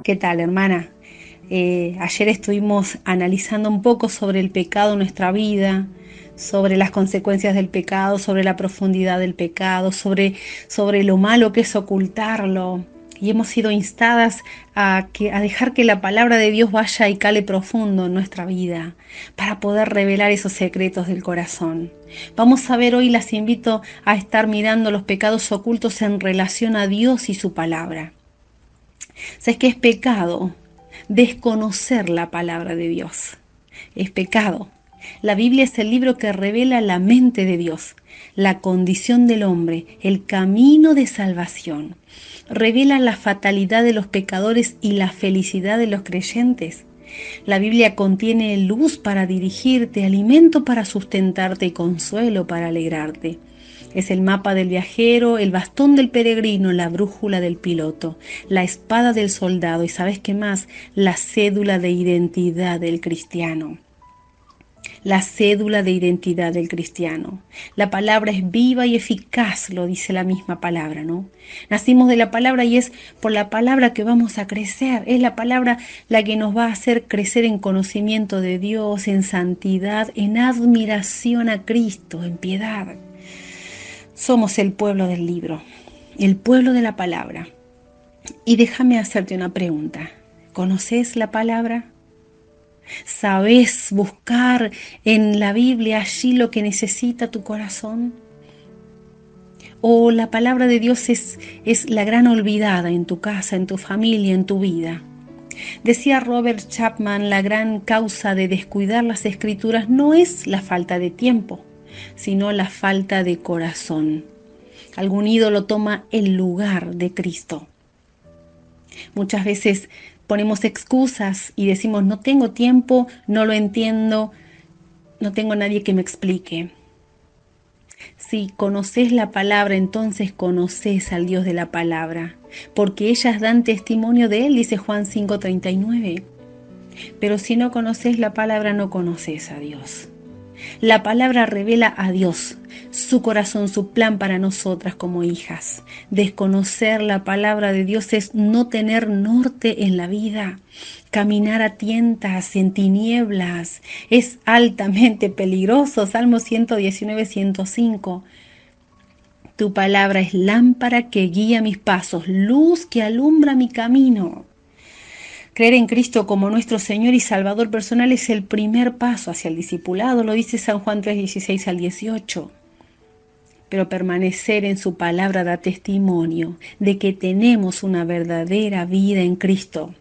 ¿Qué tal, hermana? Ayer estuvimos analizando un poco sobre el pecado en nuestra vida, sobre las consecuencias del pecado, sobre la profundidad del pecado, sobre lo malo que es ocultarlo. Y hemos sido instadas a dejar que la palabra de Dios vaya y cale profundo en nuestra vida para poder revelar esos secretos del corazón. Vamos a ver hoy, las invito a estar mirando los pecados ocultos en relación a Dios y su palabra. ¿Sabes qué es pecado? Desconocer la palabra de Dios. Es pecado. La Biblia es el libro que revela la mente de Dios, la condición del hombre, el camino de salvación. Revela la fatalidad de los pecadores y la felicidad de los creyentes. La Biblia contiene luz para dirigirte, alimento para sustentarte y consuelo para alegrarte. Es el mapa del viajero, el bastón del peregrino, la brújula del piloto, la espada del soldado y, ¿sabes qué más? La cédula de identidad del cristiano. La cédula de identidad del cristiano. La palabra es viva y eficaz, lo dice la misma palabra, ¿no? Nacimos de la palabra y es por la palabra que vamos a crecer. Es la palabra la que nos va a hacer crecer en conocimiento de Dios, en santidad, en admiración a Cristo, en piedad. Somos el pueblo del libro, el pueblo de la palabra. Y déjame hacerte una pregunta. ¿Conoces la palabra? ¿Sabes buscar en la Biblia allí lo que necesita tu corazón? ¿O la palabra de Dios es la gran olvidada en tu casa, en tu familia, en tu vida? Decía Robert Chapman, la gran causa de descuidar las escrituras no es la falta de tiempo, sino la falta de corazón. Algún ídolo toma el lugar de Cristo. Muchas veces ponemos excusas y decimos: no tengo tiempo, no lo entiendo, no tengo nadie que me explique. Si conoces la palabra, entonces conoces al Dios de la palabra, porque ellas dan testimonio de Él, dice Juan 5:39. Pero si no conoces la palabra, no conoces a Dios. La palabra revela a Dios, su corazón, su plan para nosotras como hijas. Desconocer la palabra de Dios es no tener norte en la vida, caminar a tientas, en tinieblas. Es altamente peligroso. Salmo 119, 105. Tu palabra es lámpara que guía mis pasos, luz que alumbra mi camino. Creer en Cristo como nuestro Señor y Salvador personal es el primer paso hacia el discipulado, lo dice San Juan 3, 16 al 18. Pero permanecer en su palabra da testimonio de que tenemos una verdadera vida en Cristo.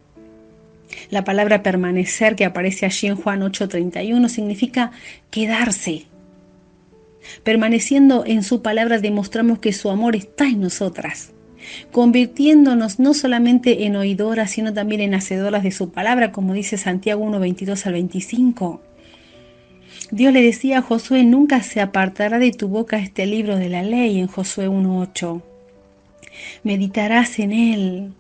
La palabra permanecer, que aparece allí en Juan 8:31, significa quedarse. Permaneciendo en su palabra demostramos que su amor está en nosotras, convirtiéndonos no solamente en oidoras, sino también en hacedoras de su palabra, como dice Santiago 1, 22 al 25. Dios le decía a Josué: nunca se apartará de tu boca este libro de la ley, en Josué 1:8. Meditarás en él.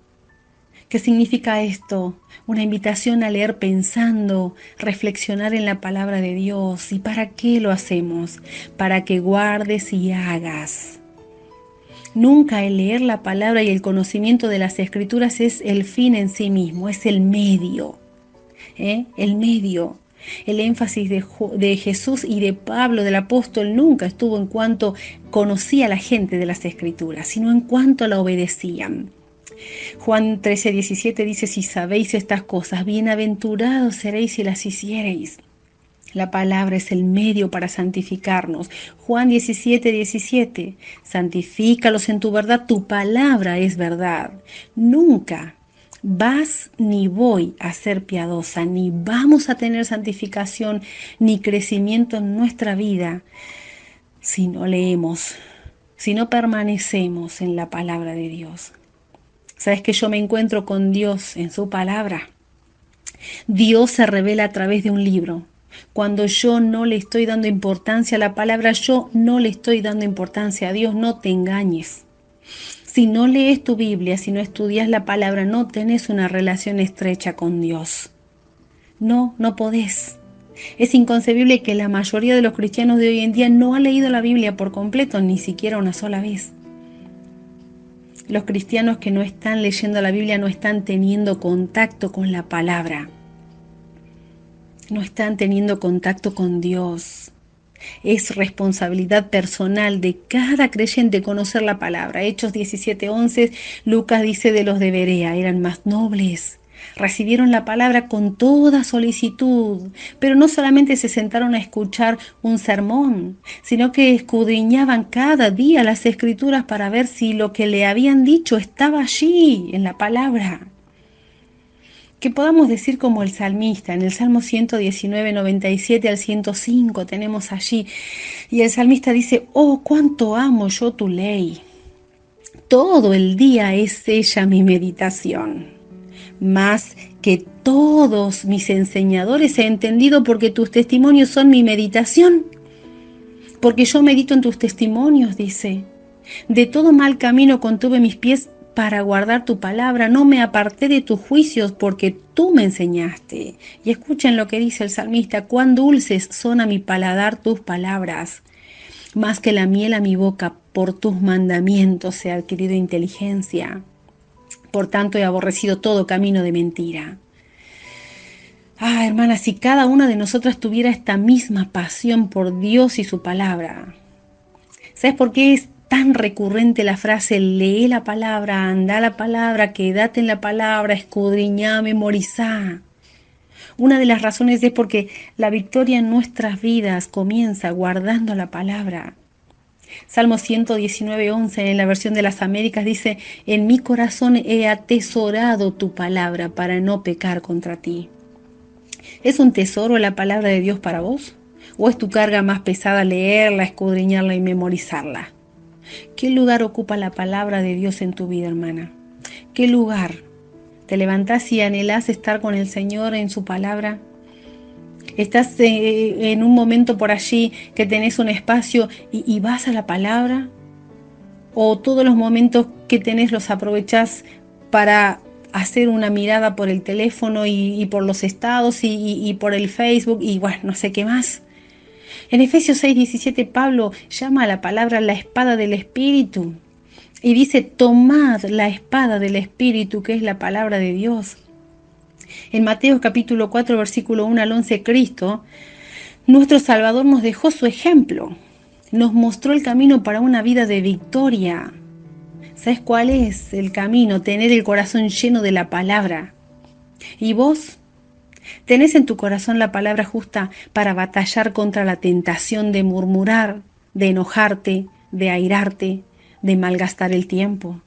¿Qué significa esto? Una invitación a leer pensando, reflexionar en la palabra de Dios. ¿Y para qué lo hacemos? Para que guardes y hagas. Nunca el leer la palabra y el conocimiento de las Escrituras es el fin en sí mismo, es el medio. El medio. El énfasis de Jesús y de Pablo, del apóstol, nunca estuvo en cuanto conocía a la gente de las Escrituras, sino en cuanto la obedecían. Juan 13:17 dice: si sabéis estas cosas, bienaventurados seréis si las hiciereis. La palabra es el medio para santificarnos. Juan 17:17. Santifícalos en tu verdad, tu palabra es verdad. Nunca vas ni voy a ser piadosa, ni vamos a tener santificación, ni crecimiento en nuestra vida si no leemos, si no permanecemos en la palabra de Dios. ¿Sabes que yo me encuentro con Dios en su palabra? Dios se revela a través de un libro. Cuando yo no le estoy dando importancia a la palabra, yo no le estoy dando importancia a Dios. No te engañes. Si no lees tu Biblia, si no estudias la palabra, no tenés una relación estrecha con Dios. No podés. Es inconcebible que la mayoría de los cristianos de hoy en día no ha leído la Biblia por completo, ni siquiera una sola vez. Los cristianos que no están leyendo la Biblia no están teniendo contacto con la palabra. No están teniendo contacto con Dios. Es responsabilidad personal de cada creyente conocer la palabra. Hechos 17:11, Lucas dice de los de Berea, eran más nobles. Recibieron la palabra con toda solicitud, pero no solamente se sentaron a escuchar un sermón, sino que escudriñaban cada día las escrituras para ver si lo que le habían dicho estaba allí, en la palabra. Que podamos decir como el salmista, en el Salmo 119, 97 al 105 tenemos allí, y el salmista dice, oh, cuánto amo yo tu ley. Todo el día es ella mi meditación. Más que todos mis enseñadores he entendido porque tus testimonios son mi meditación. Porque yo medito en tus testimonios, dice. De todo mal camino contuve mis pies para guardar tu palabra, no me aparté de tus juicios porque tú me enseñaste. Y escuchen lo que dice el salmista, cuán dulces son a mi paladar tus palabras. Más que la miel a mi boca, por tus mandamientos he adquirido inteligencia. Por tanto he aborrecido todo camino de mentira. Ah, hermana, si cada una de nosotras tuviera esta misma pasión por Dios y su palabra. ¿Sabes por qué es tan recurrente la frase lee la palabra, anda la palabra, quédate en la palabra, escudriñá, memorizá? Una de las razones es porque la victoria en nuestras vidas comienza guardando la palabra. Salmo 119:11 en la versión de las Américas dice, en mi corazón he atesorado tu palabra para no pecar contra ti. ¿Es un tesoro la palabra de Dios para vos? ¿O es tu carga más pesada leerla, escudriñarla y memorizarla? ¿Qué lugar ocupa la palabra de Dios en tu vida, hermana? ¿Qué lugar? ¿Te levantás y anhelás estar con el Señor en su palabra? ¿Estás en un momento por allí que tenés un espacio y vas a la palabra? ¿O todos los momentos que tenés los aprovechás para hacer una mirada por el teléfono y por los estados y por el Facebook y bueno, no sé qué más? En Efesios 6:17 Pablo llama a la palabra la espada del Espíritu y dice, tomad la espada del Espíritu que es la palabra de Dios. En Mateo capítulo 4 versículo 1 al 11 Cristo, nuestro Salvador nos dejó su ejemplo, nos mostró el camino para una vida de victoria. ¿Sabes cuál es el camino? Tener el corazón lleno de la palabra. ¿Y vos? ¿Tenés en tu corazón la palabra justa para batallar contra la tentación de murmurar, de enojarte, de airarte, de malgastar el tiempo?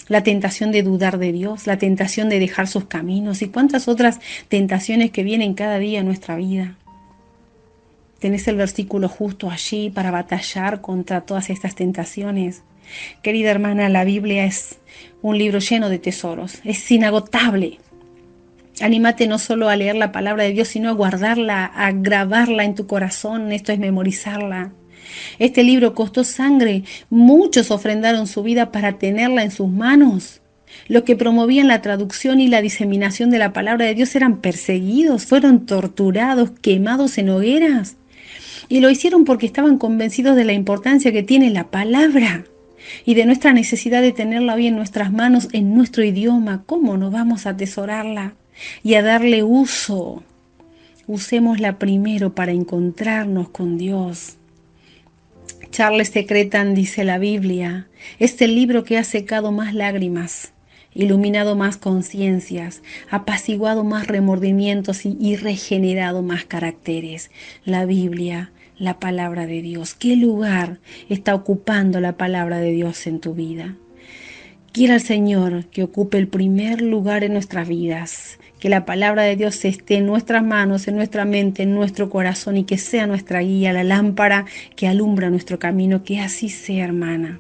La tentación de dudar de Dios, la tentación de dejar sus caminos y cuántas otras tentaciones que vienen cada día en nuestra vida. ¿Tenés el versículo justo allí para batallar contra todas estas tentaciones? Querida hermana, la Biblia es un libro lleno de tesoros, es inagotable. Anímate no solo a leer la palabra de Dios, sino a guardarla, a grabarla en tu corazón, esto es memorizarla. Este libro costó sangre, muchos ofrendaron su vida para tenerla en sus manos. Los que promovían la traducción y la diseminación de la palabra de Dios eran perseguidos, fueron torturados, quemados en hogueras. Y lo hicieron porque estaban convencidos de la importancia que tiene la palabra y de nuestra necesidad de tenerla hoy en nuestras manos, en nuestro idioma. ¿Cómo no vamos a atesorarla y a darle uso? Usémosla primero para encontrarnos con Dios. Charles Secretan dice la Biblia, es el libro que ha secado más lágrimas, iluminado más conciencias, apaciguado más remordimientos y regenerado más caracteres. La Biblia, la palabra de Dios. ¿Qué lugar está ocupando la palabra de Dios en tu vida? Quiera el Señor que ocupe el primer lugar en nuestras vidas, que la palabra de Dios esté en nuestras manos, en nuestra mente, en nuestro corazón y que sea nuestra guía, la lámpara que alumbra nuestro camino, que así sea, hermana.